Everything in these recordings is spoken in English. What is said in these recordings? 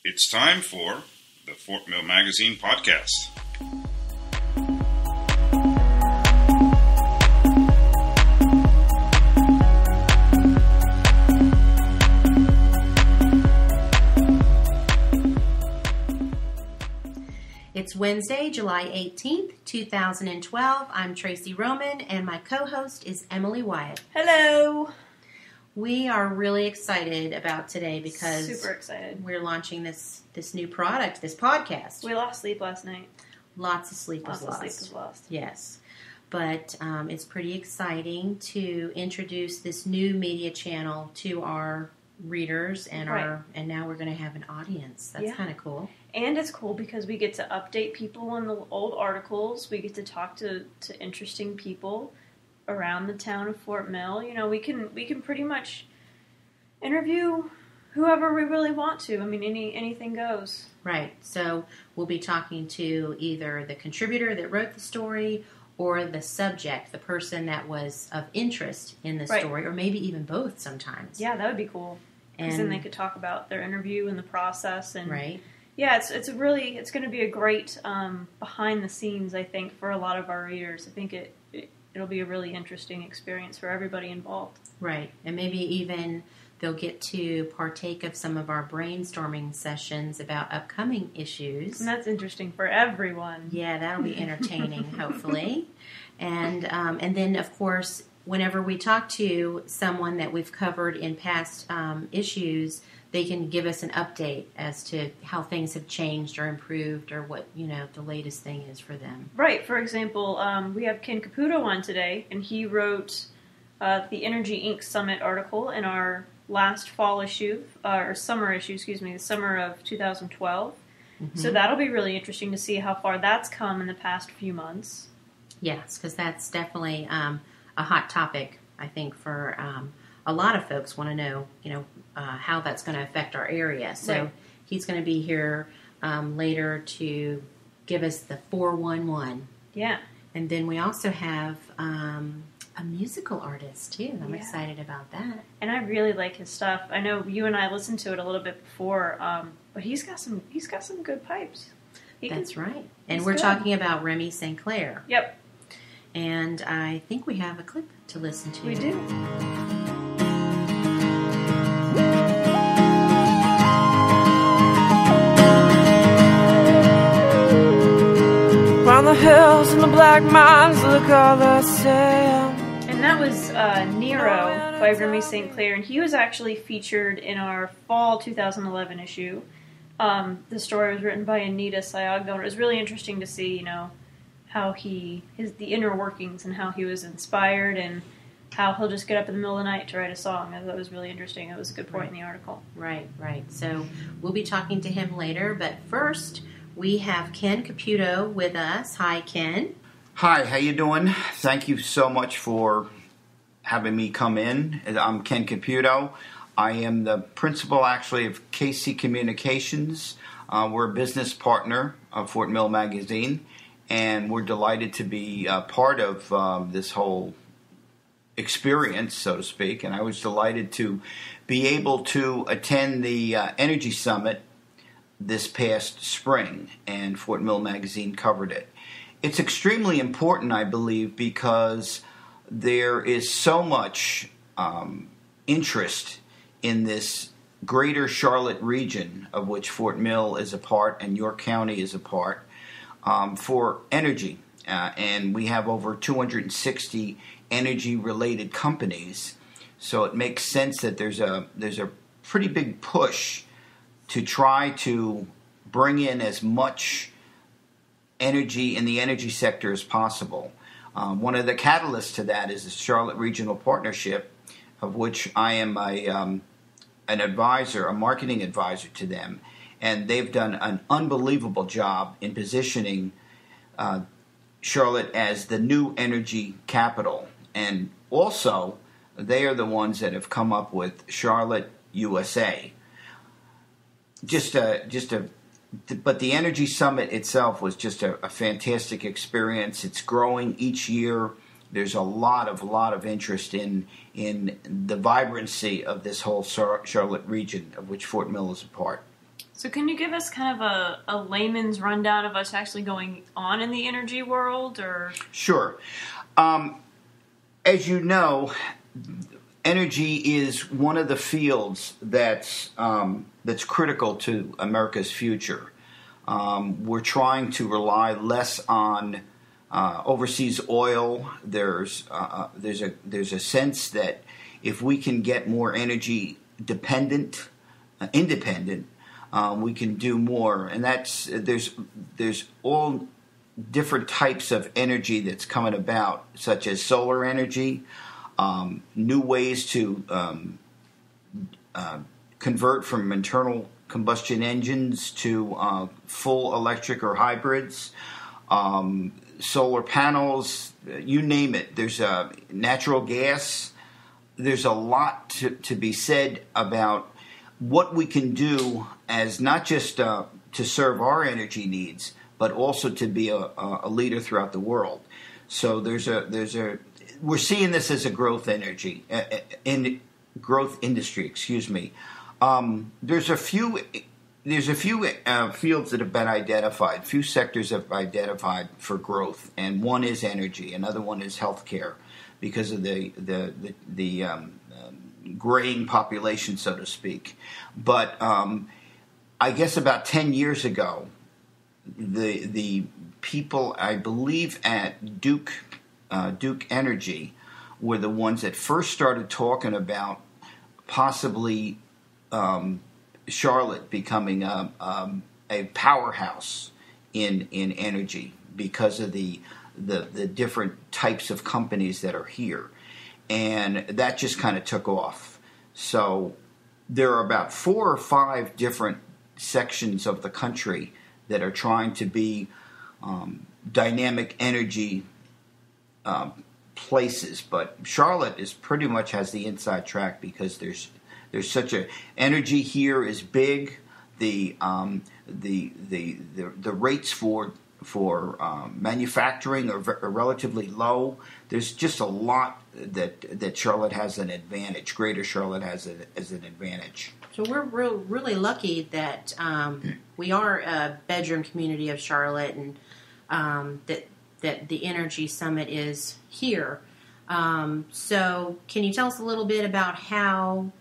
It's time for the Fort Mill Magazine podcast. It's Wednesday, July 18th, 2012. I'm Tracy Roman, and my co-host is Emily Wyatt. Hello! We are really excited about today because super excited. We're launching this new product, this podcast. We lost sleep last night. Lots of sleep was lost. Yes. But it's pretty exciting to introduce this new media channel to our readers and and now we're going to have an audience. That's kind of cool. And it's cool because we get to update people on the old articles. We get to talk to interesting people around the town of Fort Mill. You know, we can pretty much interview whoever we really want to. I mean, anything goes. Right. So we'll be talking to either the contributor that wrote the story or the subject, the person that was of interest in the story, or maybe even both sometimes. Yeah, that would be cool. Because then they could talk about their interview and the process. And yeah, it's going to be a great behind the scenes, I think, for a lot of our readers. I think it'll be a really interesting experience for everybody involved. Right. And maybe even they'll get to partake of some of our brainstorming sessions about upcoming issues. And that's interesting for everyone. Yeah, that'll be entertaining, hopefully. And then, of course, whenever we talk to someone that we've covered in past issues, they can give us an update as to how things have changed or improved or what, the latest thing is for them. Right. For example, we have Ken Caputo on today, and he wrote the Energy Inc. Summit article in our last fall issue, or summer issue, the summer of 2012. Mm-hmm. So that'll be really interesting to see how far that's come in the past few months. Yes, because that's definitely a hot topic, I think, for a lot of folks want to know, how that's going to affect our area. So he's going to be here later to give us the 411. Yeah. And then we also have a musical artist, too. I'm excited about that. And I really like his stuff. I know you and I listened to it a little bit before, but he's got some good pipes. That's right. And we're talking about Remy St. Yep. And I think we have a clip to listen to. We do. Round the hills and the black mines look all the same. And that was Nero by Remy St. and he was actually featured in our fall 2011 issue. The story was written by Anita Sayagno, and it was really interesting to see, how the inner workings and how he was inspired and how he'll just get up in the middle of the night to write a song. That was really interesting. It was a good point in the article. Right. So we'll be talking to him later, but first we have Ken Caputo with us. Hi, Ken. Hi, how you doing? Thank you so much for having me come in. I'm Ken Caputo. I am the principal, actually, of KC Communications. We're a business partner of Fort Mill Magazine, and we're delighted to be part of this whole experience, so to speak. And I was delighted to be able to attend the Energy Summit this past spring, and Fort Mill Magazine covered it. It's extremely important, I believe, because there is so much interest in this greater Charlotte region, of which Fort Mill is a part and York County is a part, for energy. And we have over 260 energy-related companies, so it makes sense that there's a pretty big push to try to bring in as much energy in the energy sector as possible. One of the catalysts to that is the Charlotte Regional Partnership, of which I am an advisor, a marketing advisor to them, and they've done an unbelievable job in positioning Charlotte as the new energy capital. And also, they are the ones that have come up with Charlotte USA. But the Energy Summit itself was just a fantastic experience. It's growing each year. There's a lot of interest in the vibrancy of this whole Charlotte region, of which Fort Mill is a part. So can you give us kind of a layman's rundown of what's actually going on in the energy world? Or Sure. As you know, energy is one of the fields that's critical to America's future. We're trying to rely less on overseas oil. There's a sense that if we can get more energy independent, we can do more, and there's all different types of energy that's coming about, such as solar energy, new ways to convert from internal combustion engines to full electric or hybrids, solar panels, you name it. There's natural gas. There's a lot to be said about what we can do as not just to serve our energy needs, but also to be a leader throughout the world. So we're seeing this as a growth industry. Excuse me. There's a few fields that have been identified. Few sectors have identified for growth, and one is energy. Another one is healthcare, because of the graying population, so to speak. But I guess about 10 years ago, the people, I believe, at Duke Energy were the ones that first started talking about possibly Charlotte becoming a powerhouse in energy because of the different types of companies that are here. And that just kind of took off. So there are about 4 or 5 different sections of the country that are trying to be dynamic energy places. But Charlotte is pretty much has the inside track because there's such a energy here is big. The rates for manufacturing are relatively low. There's just a lot that Charlotte has an advantage. Greater Charlotte has as an advantage. So we're really lucky that we are a bedroom community of Charlotte, and that the Energy Summit is here. So can you tell us a little bit about how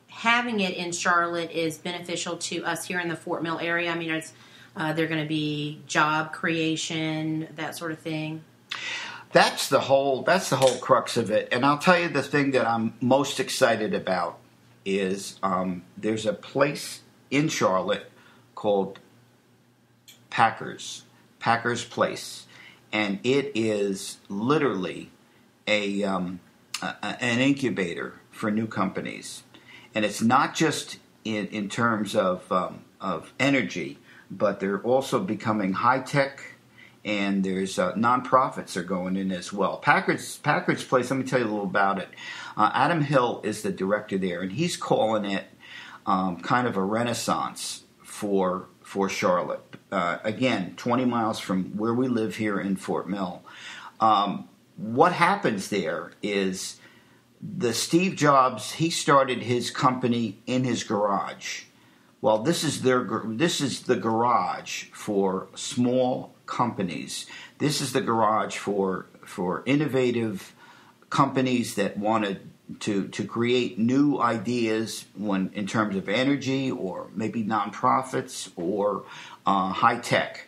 having it in Charlotte is beneficial to us here in the Fort Mill area? I mean, is there going to be job creation, that sort of thing? That's the whole crux of it. And I'll tell you the thing that I'm most excited about is there's a place in Charlotte called Packers Place, and it is literally an incubator for new companies. And it's not just in terms of energy, but they're also becoming high tech, and there's nonprofits are going in as well. Packard's Place. Let me tell you a little about it. Adam Hill is the director there, and he's calling it kind of a renaissance for Charlotte. Again, 20 miles from where we live here in Fort Mill. What happens there is the Steve Jobs. He started his company in his garage. Well, this is the garage for small companies. This is the garage for innovative companies that wanted to create new ideas in terms of energy, or maybe nonprofits, or high tech.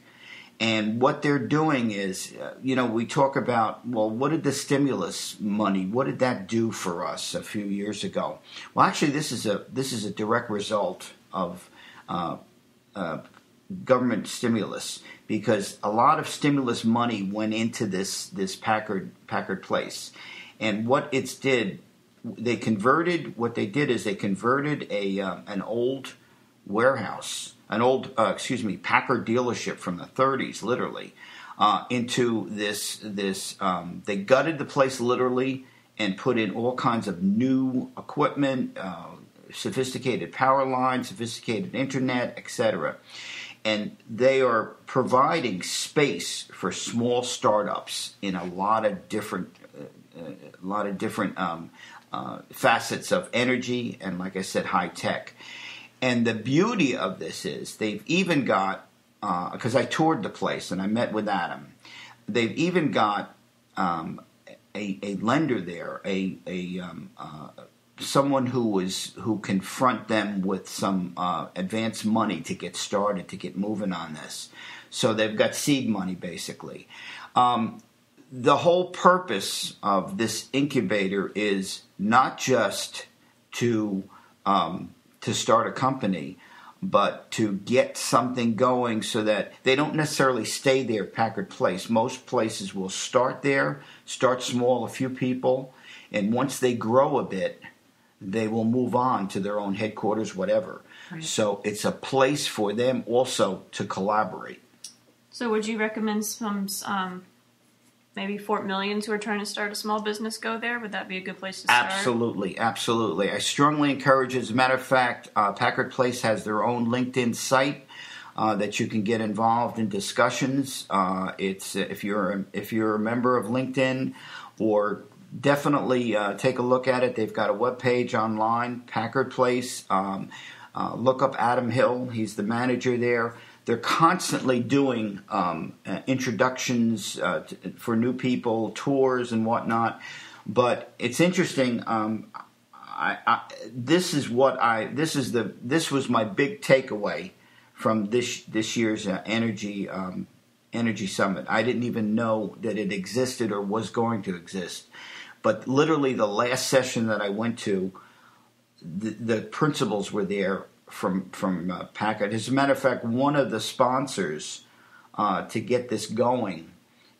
And what they're doing is, we talk about, well, what did the stimulus money, what did that do for us a few years ago? Well, actually, this is a direct result of government stimulus, because a lot of stimulus money went into this Packard Place, and what they converted an old warehouse, Packard dealership from the 30s, literally, into this. They gutted the place literally and put in all kinds of new equipment. Sophisticated power lines, sophisticated internet, etc. And they are providing space for small startups in a lot of different facets of energy and, like I said, high tech. And the beauty of this is they've even got, because I toured the place and I met with Adam, they've even got a lender there, someone who can front them with some advance money to get started, to get moving on this. So they've got seed money, basically. The whole purpose of this incubator is not just to start a company, but to get something going so that they don't necessarily stay there, Packard Place. Most places will start there, start small, a few people, and once they grow a bit, they will move on to their own headquarters, whatever. Right. So it's a place for them also to collaborate. So would you recommend some maybe Fort Millions who are trying to start a small business go there? Would that be a good place to start? Absolutely, absolutely. I strongly encourage it. As a matter of fact, Packard Place has their own LinkedIn site that you can get involved in discussions. It's if you're a member of LinkedIn, or definitely take a look at it. They've got a webpage online, Packard Place. Look up Adam Hill. He's the manager there. They're constantly doing introductions for new people, tours and whatnot. But it's interesting. This was my big takeaway from this year's energy summit. I didn't even know that it existed or was going to exist. But literally, the last session that I went to, the principals were there from Packard. As a matter of fact, one of the sponsors to get this going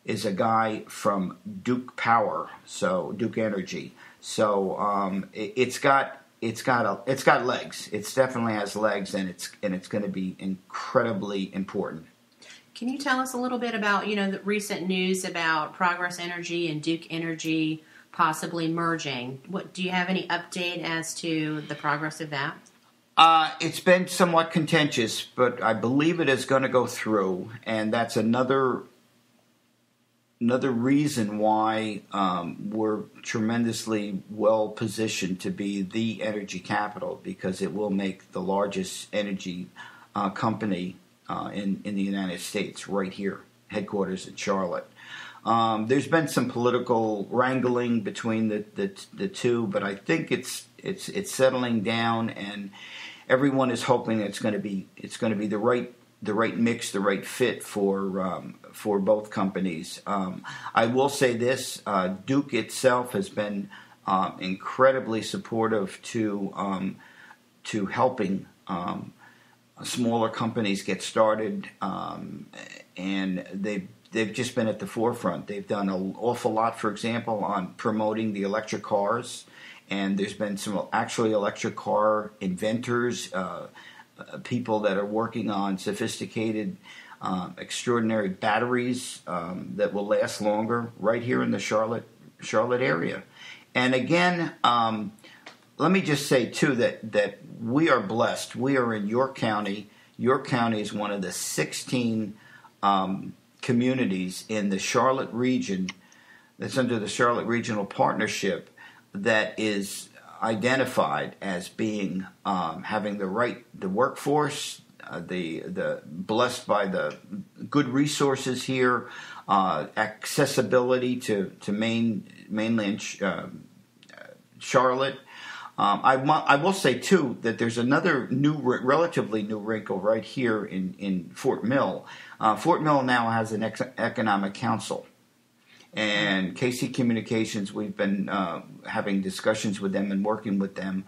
is a guy from Duke Power, so Duke Energy. So it's got legs. It definitely has legs, and it's going to be incredibly important. Can you tell us a little bit about the recent news about Progress Energy and Duke Energy possibly merging? Do you have any update as to the progress of that? It's been somewhat contentious, but I believe it is going to go through, and that's another reason why we're tremendously well positioned to be the energy capital, because it will make the largest energy company in the United States right here, headquarters in Charlotte. There's been some political wrangling between the two, but I think it's settling down, and everyone is hoping it's going to be the right mix, the right fit for both companies. I will say this: Duke itself has been incredibly supportive to helping smaller companies get started, and they've just been at the forefront. They've done an awful lot, for example, on promoting the electric cars. And there's been some actually electric car inventors, people that are working on sophisticated, extraordinary batteries that will last longer right here in the Charlotte area. And again, let me just say, too, that we are blessed. We are in York County. York County is one of the 16 communities in the Charlotte region that's under the Charlotte Regional Partnership that is identified as being having the workforce, the blessed by the good resources here, accessibility to mainland Charlotte. I will say too that there's another relatively new wrinkle right here in Fort Mill. Fort Mill now has an economic council. And KC Communications, we've been having discussions with them and working with them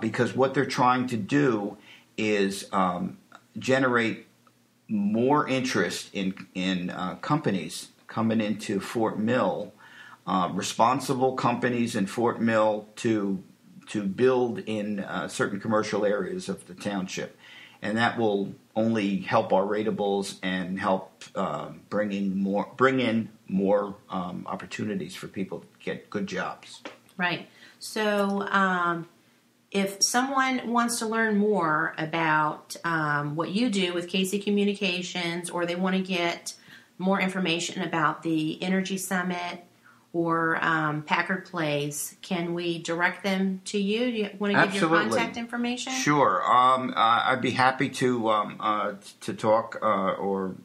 because what they're trying to do is generate more interest in companies coming into Fort Mill, responsible companies in Fort Mill to build in certain commercial areas of the township. And that will only help our ratables and help bring in more opportunities for people to get good jobs. Right. So if someone wants to learn more about what you do with KC Communications, or they want to get more information about the Energy Summit or Packard Plays, can we direct them to you? Do you want to give your Absolutely. contact information? Sure. I'd be happy to talk, or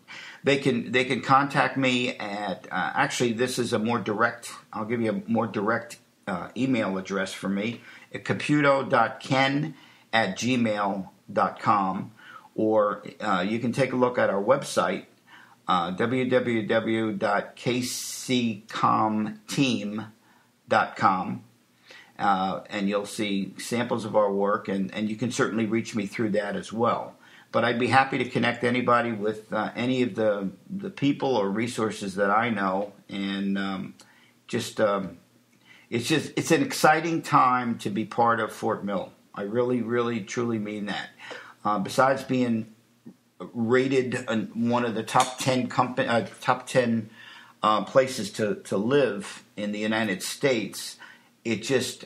they can contact me at. Actually, this is a more direct. I'll give you a more direct email address for me at caputo.ken@gmail.com, or you can take a look at our website, www.kccomteam.com, and you'll see samples of our work, and you can certainly reach me through that as well. But I'd be happy to connect anybody with any of the people or resources that I know, and it's an exciting time to be part of Fort Mill. I really, really, truly mean that. Besides being rated one of the top 10 places to live in the United States, the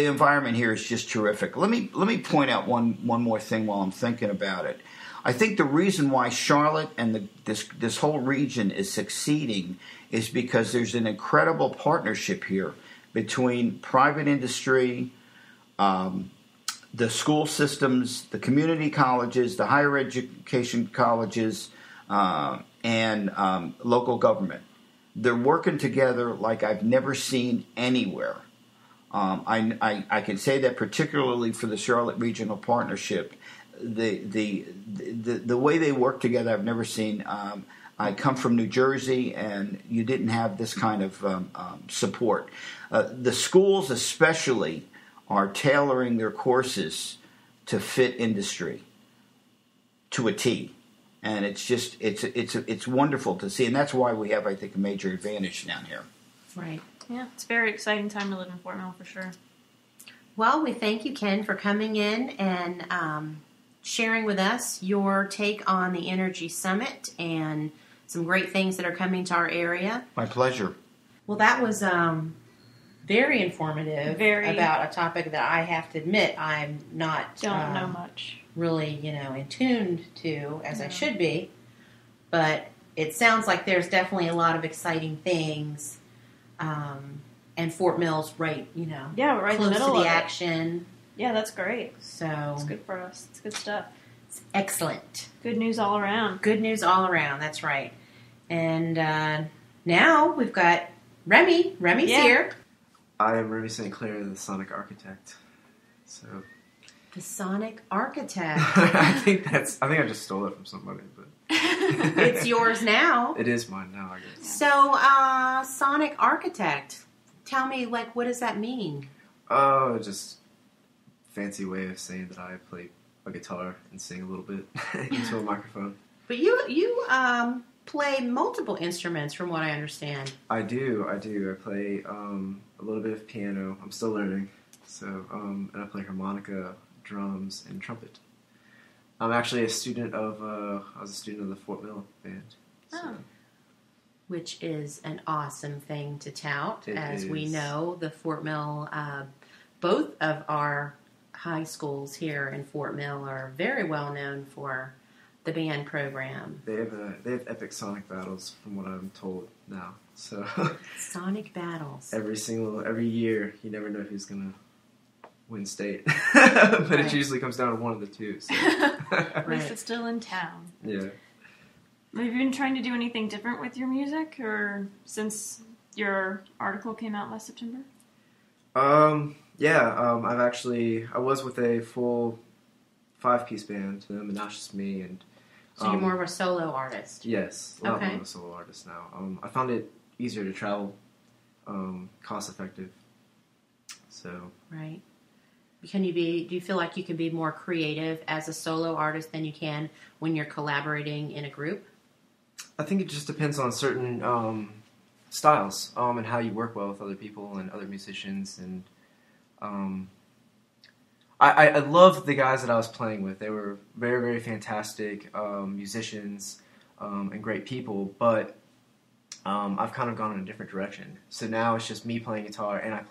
environment here is just terrific. Let me point out one more thing while I'm thinking about it. I think the reason why Charlotte and this whole region is succeeding is because there's an incredible partnership here between private industry, the school systems, the community colleges, the higher education colleges, and local government. They're working together like I've never seen anywhere. I can say that particularly for the Charlotte Regional Partnership, the way they work together, I've never seen. I come from New Jersey, and you didn't have this kind of support. The schools, especially, are tailoring their courses to fit industry to a T, and it's wonderful to see, and that's why we have, I think, a major advantage down here. Right. Yeah, it's a very exciting time to live in Fort Mill for sure. Well, we thank you, Ken, for coming in and sharing with us your take on the Energy Summit and some great things that are coming to our area. My pleasure. Well, that was very informative about a topic that I have to admit I'm not know much. Really, in tune to as I should be. But it sounds like there's definitely a lot of exciting things. And Fort Mill's right, right close in the middle to the of action. Yeah, that's great. So it's good for us. It's good stuff. It's excellent. Good news all around. Good news all around. That's right. And now we've got Remy. Remy's here. I am Remy St. the Sonic Architect. So the Sonic Architect. I think I just stole it from somebody, but it's yours now. It is mine now, I guess. So, Sonic Architect. Tell me, what does that mean? Oh, just fancy way of saying that I play a guitar and sing a little bit into a microphone. But you play multiple instruments, from what I understand. I do. I play a little bit of piano. I'm still learning. So, and I play harmonica, drums, and trumpet. I'm actually a student of the Fort Mill band. So. Oh. Which is an awesome thing to tout. We know, the Fort Mill, both of our high schools here in Fort Mill are very well known for the band program. They have epic Sonic battles, from what I'm told now. So Sonic battles. Every year, you never know who's gonna win state, but right. It usually comes down to one of the two. So. At least it's still in town. Yeah. Have you been trying to do anything different with your music, or since your article came out last September? I was with a full 5-piece band, and now it's just me. And so you're more of a solo artist. Yes, a lot more of a solo artist now. I found it easier to travel, cost effective. So right. Do you feel like you can be more creative as a solo artist than you can when you're collaborating in a group? I think it just depends on certain styles and how you work well with other people and other musicians. And I loved the guys that I was playing with. They were very, very fantastic musicians and great people, but I've kind of gone in a different direction. So now it's just me playing guitar, and I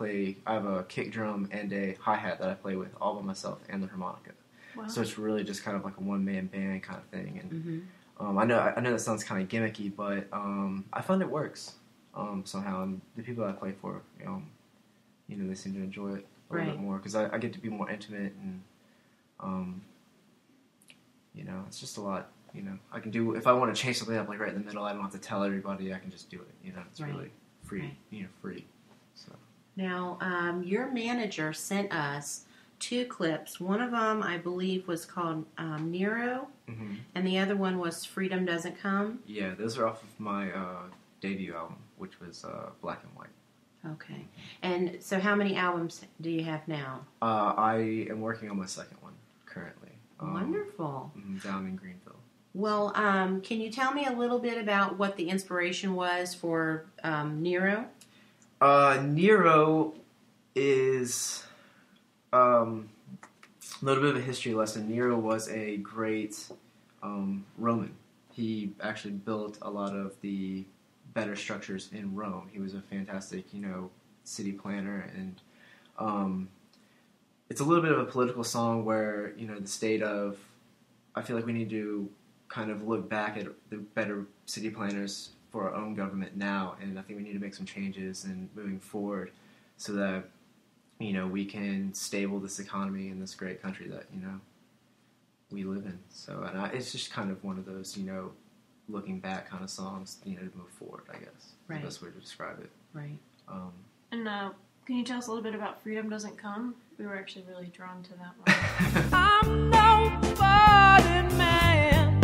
have a kick drum and a hi-hat that I play with all by myself, and the harmonica. Wow. So it's really just kind of like a one-man band kind of thing. And I know that sounds kind of gimmicky, but I found it works. somehow, and the people I play for, they seem to enjoy it a little Right. bit more because I get to be more intimate and, it's just a lot. I can do if I want to change something up like right in the middle. I don't have to tell everybody. I can just do it. It's Right. really free. Right. Free. So Now, your manager sent us 2 clips. One of them, I believe, was called Nero, and the other one was Freedom Doesn't Come. yeah, those are off of my debut album, which was Black and White. Okay. And so how many albums do you have now? I am working on my second one currently. Wonderful. Down in Greenville. Well, can you tell me a little bit about what the inspiration was for Nero? Nero is a little bit of a history lesson. Nero was a great Roman. He actually built a lot of the better structures in Rome. He was a fantastic, city planner, and it's a little bit of a political song where, the state of, I feel like we need to kind of look back at the better city planners for our own government now, and I think we need to make some changes and moving forward so that, we can stable this economy in this great country that, we live in. So, and it's just kind of one of those, looking back kind of songs, to move forward, I guess. Right. The best way to describe it. Right. And can you tell us a little bit about Freedom Doesn't Come? We were actually really drawn to that one. I'm nobody man.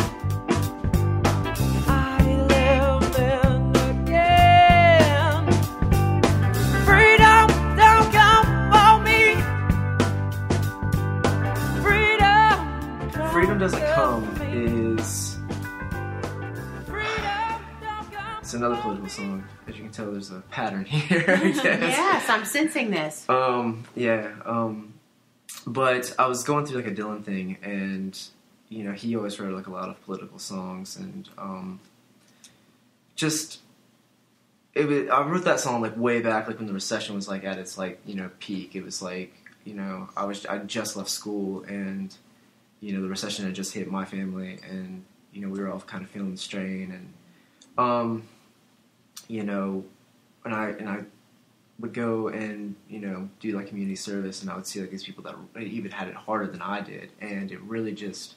I live in again. Freedom don't come for me. Freedom Doesn't Come is... It's another political song. As you can tell, there's a pattern here, I guess. Yes, I'm sensing this. But I was going through like a Dylan thing, and he always wrote like a lot of political songs, and I wrote that song like way back, like when the recession was like at its like peak. It was like I just left school, and the recession had just hit my family, and we were all kind of feeling the strain, and and I would go and do like community service, and I would see like these people that even had it harder than I did, and it really just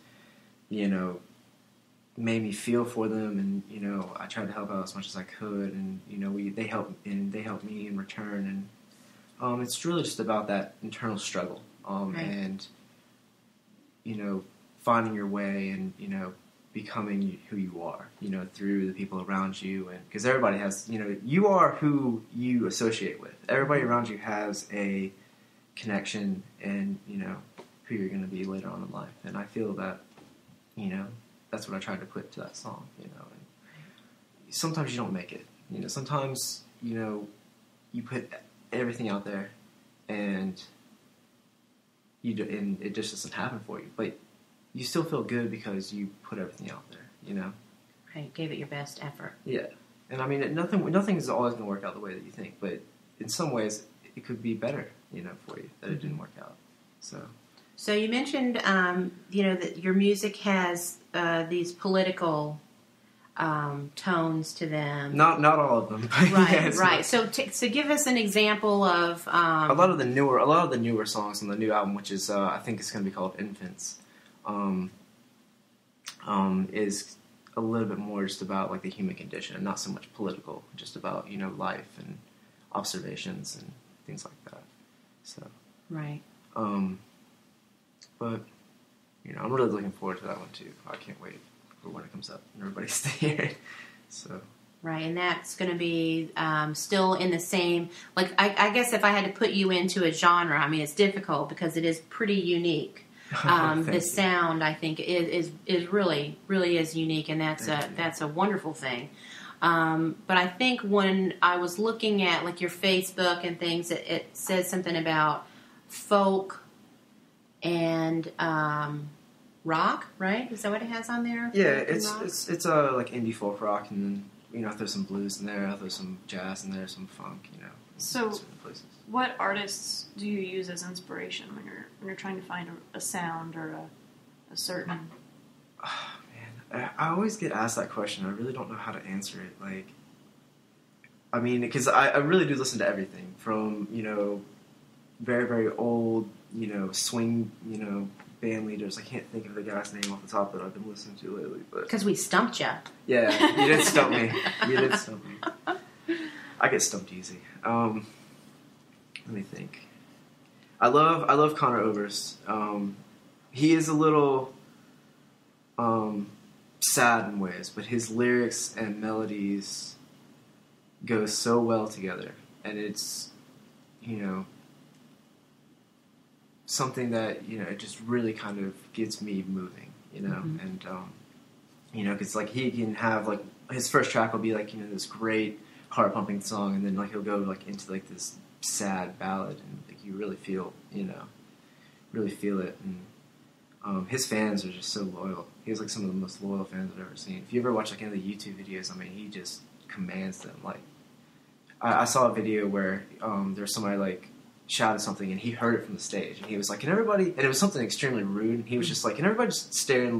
made me feel for them, and I tried to help out as much as I could, and they helped me in return, and it's really just about that internal struggle, Right. and finding your way, and becoming who you are, through the people around you, and because everybody has, you are who you associate with. Everybody around you has a connection, and who you're going to be later on in life. And I feel that, that's what I tried to put to that song. And sometimes you don't make it. Sometimes you put everything out there, and and it just doesn't happen for you, but you still feel good because you put everything out there, Right, gave it your best effort. Yeah. And I mean, nothing is always going to work out the way that you think, but in some ways, it could be better, for you, that it didn't work out. So you mentioned, that your music has these political tones to them. Not all of them. But Right, yes. right. So give us an example of... a lot of the newer songs on the new album, which is, I think it's going to be called Infants, is a little bit more just about like the human condition, and not so much political, just about life and observations and things like that. So Right. But I'm really looking forward to that one too. I can't wait for when it comes up and everybody's there. So Right, and that's going to be still in the same... Like, I guess if I had to put you into a genre, I mean, it's difficult because it is pretty unique. The sound, I think, is really is unique, and that's a wonderful thing. But I think when I was looking at like your Facebook and things, it says something about folk and rock, right? Is that what it has on there? yeah, Folk and it's rock? it's like indie folk rock, and then I throw some blues in there, I throw some jazz in there, some funk, in So- certain places. What artists do you use as inspiration when you're trying to find a sound or a certain... Man, I always get asked that question. I really don't know how to answer it. Like, I mean, because I really do listen to everything from, you know, very, very old, you know, swing, you know, band leaders. I can't think of the guy's name off the top that I've been listening to lately. But Because we stumped you. yeah, you did stump me. You did stump me. I get stumped easy. Let me think. I love Connor Oberst. He is a little sad in ways, but his lyrics and melodies go so well together, and it's, you know, something that, you know, it just really kind of gets me moving, you know, and you know, because like he can have like his first track will be like, you know, this great heart pumping song, and then like he'll go like into like this sad ballad, and like you really feel, you know, really feel it, and his fans are just so loyal. He has like some of the most loyal fans I've ever seen. If you ever watch like any of the YouTube videos, I mean, he just commands them. Like I saw a video where there was somebody like shouted something, and he heard it from the stage, and he was like, "Can everybody?" And it was something extremely rude. And he was just like, "Can everybody just stare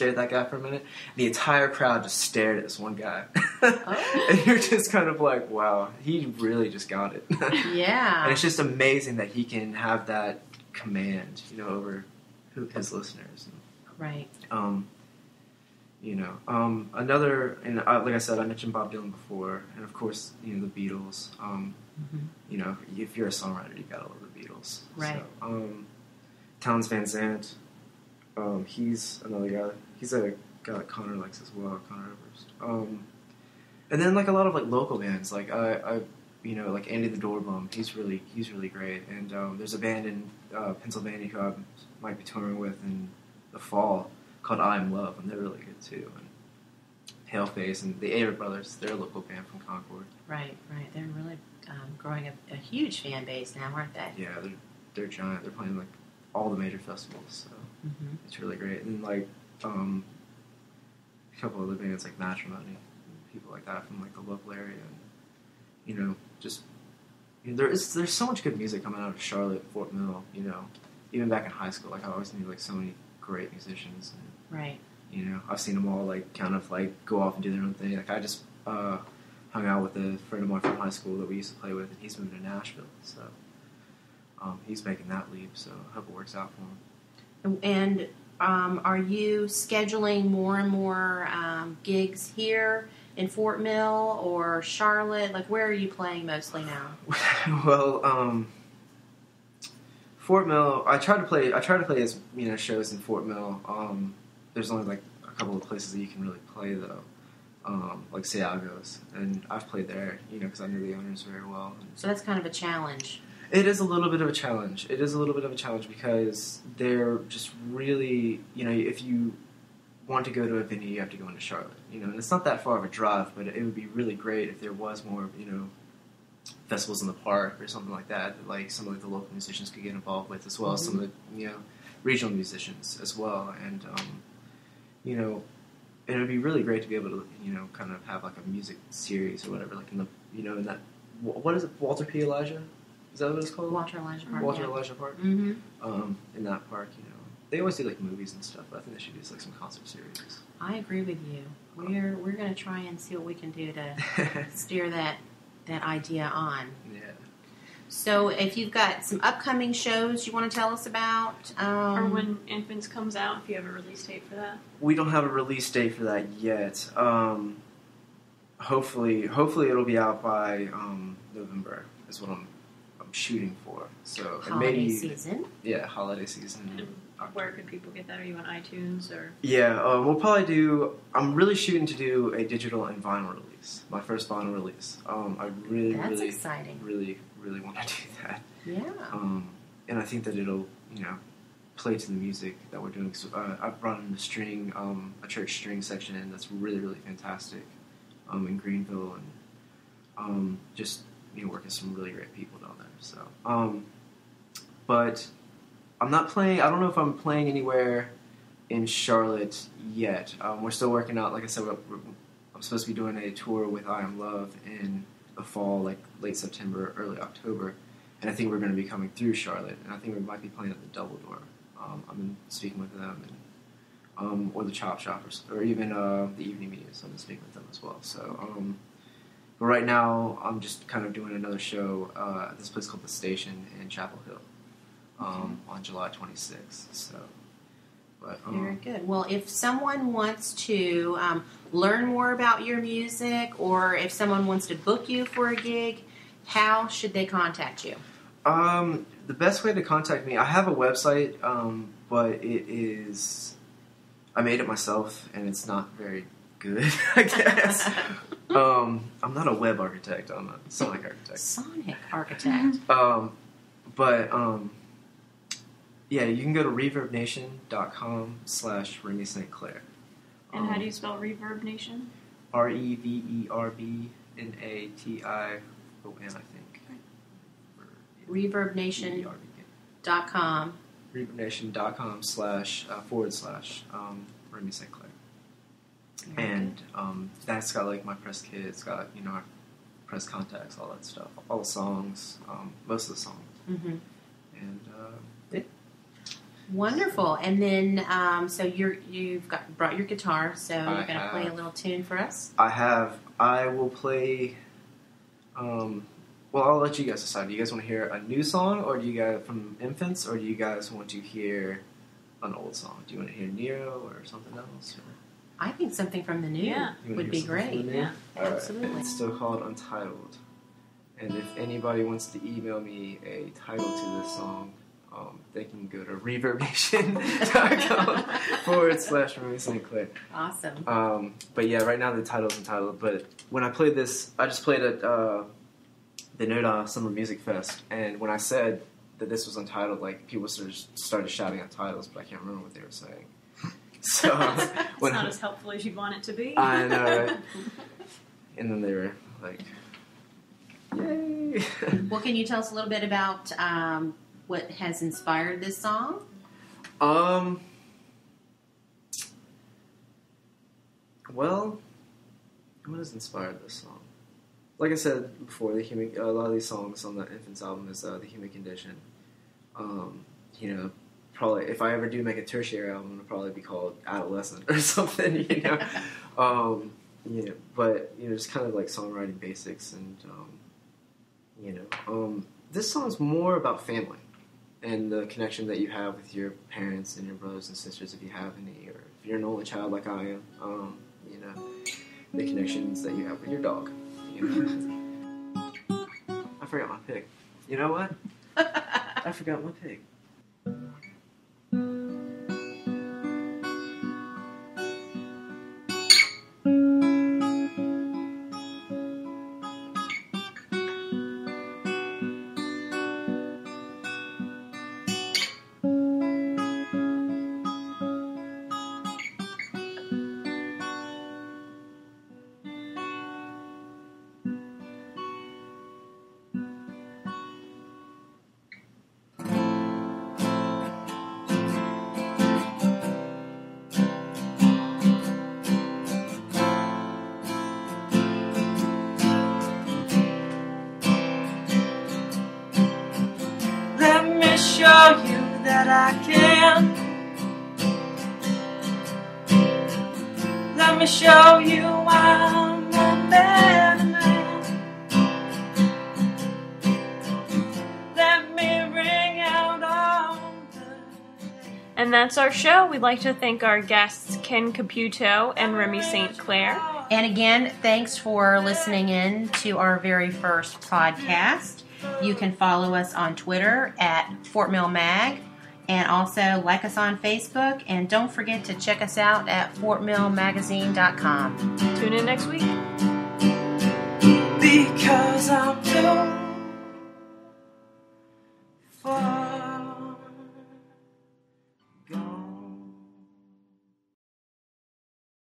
at that guy for a minute?" And the entire crowd just stared at this one guy, and you're just kind of like, "Wow, he really just got it." Yeah, and it's just amazing that he can have that command, you know, over his listeners. right. You know, another, and like I said, I mentioned Bob Dylan before, and of course, you know, the Beatles. You know, if you're a songwriter, you gotta love the Beatles. Right. So, Townes Van Zandt, he's another guy. He's a guy that Connor likes as well, Connor Oberst. And then like a lot of like local bands, like I you know, like Andy the Doorbum. He's really great. And there's a band in Pennsylvania who I might be touring with in the fall called I Am Love, and they're really good too. And Paleface and the Avett Brothers, they're a local band from Concord. Right. They're really growing a huge fan base now, aren't they? Yeah, they're giant. They're playing like all the major festivals, so it's really great. And like a couple other bands like Matrimony, people like that from like the local area, and you know, just you know, there's so much good music coming out of Charlotte, Fort Mill. You know, even back in high school, like I always knew like so many great musicians. And, right. You know, I've seen them all like kind of like go off and do their own thing. Like I just hung out with a friend of mine from high school that we used to play with, and he's moving to Nashville, so he's making that leap. So I hope it works out for him. And are you scheduling more and more gigs here in Fort Mill or Charlotte? Like, where are you playing mostly now? Well, Fort Mill. I try to play as, you know, shows in Fort Mill. There's only like a couple of places that you can really play though, like Seago's, and I've played there, you know, because I knew the owners very well. And So that's kind of a challenge. it is a little bit of a challenge. It is a little bit of a challenge because they're just really, you know, if you want to go to a venue, you have to go into Charlotte, you know, and it's not that far of a drive, but it would be really great if there was more, you know, festivals in the park or something like that like some of the local musicians could get involved with, as well as some of the, you know, regional musicians as well. And you know, it would be really great to be able to, you know, kind of have like a music series or whatever, like in the, you know, in that, what is it, Walter P. Elijah? Is that what it's called? Walter Elijah Park. Walter yeah. Elijah Park. Mm-hmm. In that park, you know, they always do like movies and stuff, but I think they should do like some concert series. I agree with you. We're going to try and see what we can do to steer that idea on. Yeah. So if you've got some upcoming shows you want to tell us about, Or when Infants comes out, if you have a release date for that. We don't have a release date for that yet. Hopefully it'll be out by November is what I'm shooting for. So and holiday maybe season. Yeah, holiday season. And where could people get that? Are you on iTunes or? Yeah, we'll probably do. I'm really shooting to do a digital and vinyl release. My first vinyl release. I That's exciting. really want to do that. Yeah. And I think that it'll, you know, play to the music that we're doing. So, I've brought in a church string section in that's really fantastic, in Greenville, and just, you know, working with some really great people down there. So, but I'm not playing. I don't know if I'm playing anywhere in Charlotte yet. We're still working out. Like I said, I'm supposed to be doing a tour with I Am Love in the fall, like late September, early October, and I think we're going to be coming through Charlotte, and I think we might be playing at the Double Door. I've been speaking with them, and or the Chop Shop, or even the Evening Muse. I've been speaking with them as well. So But right now, I'm just kind of doing another show at this place called The Station in Chapel Hill on July 26th. So, but, Very good. Well, if someone wants to learn more about your music, or if someone wants to book you for a gig, how should they contact you? The best way to contact me, I have a website, but I made it myself, and it's not very good, I guess. I'm not a web architect, I'm a sonic architect. Sonic architect. Yeah, you can go to reverbnation.com/Remy St. Clair. And how do you spell Reverb Nation? REVERBNATION, I think. ReverbNation.com. ReverbNation.com//Remy St. Clair. And that's got like my press kit, it's got, our press contacts, all that stuff, all the songs, most of the songs. Mm-hmm. And wonderful. And then, so you've brought your guitar, so you're going to play a little tune for us? I will play, well, I'll let you guys decide. Do you guys want to hear a new song, or do you guys, from Infants, or do you guys want to hear an old song? Do you want to hear Nero or something else? Or? I think something from the new would be great. Yeah, absolutely. Right. It's still called Untitled. And if anybody wants to email me a title to this song, they can go to reverbnation.com/Remy St. Clair. Awesome. But yeah, right now the title's Untitled. But when I played this, I just played at the Noda Summer Music Fest. And when I said that this was Untitled, like, people started shouting out titles, but I can't remember what they were saying. So it's not as helpful as you'd want it to be. I know, right? And then they were like, yay! Well, can you tell us a little bit about what has inspired this song? Well, what has inspired this song? Like I said before, a lot of these songs on the Infants album is The Human Condition. Probably if I ever do make a tertiary album, it'll probably be called Adolescent or something, but just kind of like songwriting basics, and this song's more about family and the connection that you have with your parents and your brothers and sisters, if you have any, or if you're an only child like I am, the connections that you have with your dog. I forgot my pig. You know what? I forgot my pig. Show you that I can. Let me show you I'm a better man. Let me bring out all the... And that's our show. We'd like to thank our guests Ken Caputo and Remy St. Clair. And again, thanks for listening in to our very first podcast. You can follow us on Twitter at Fort Mill Mag, and also like us on Facebook. And don't forget to check us out at fortmillmagazine.com. Tune in next week.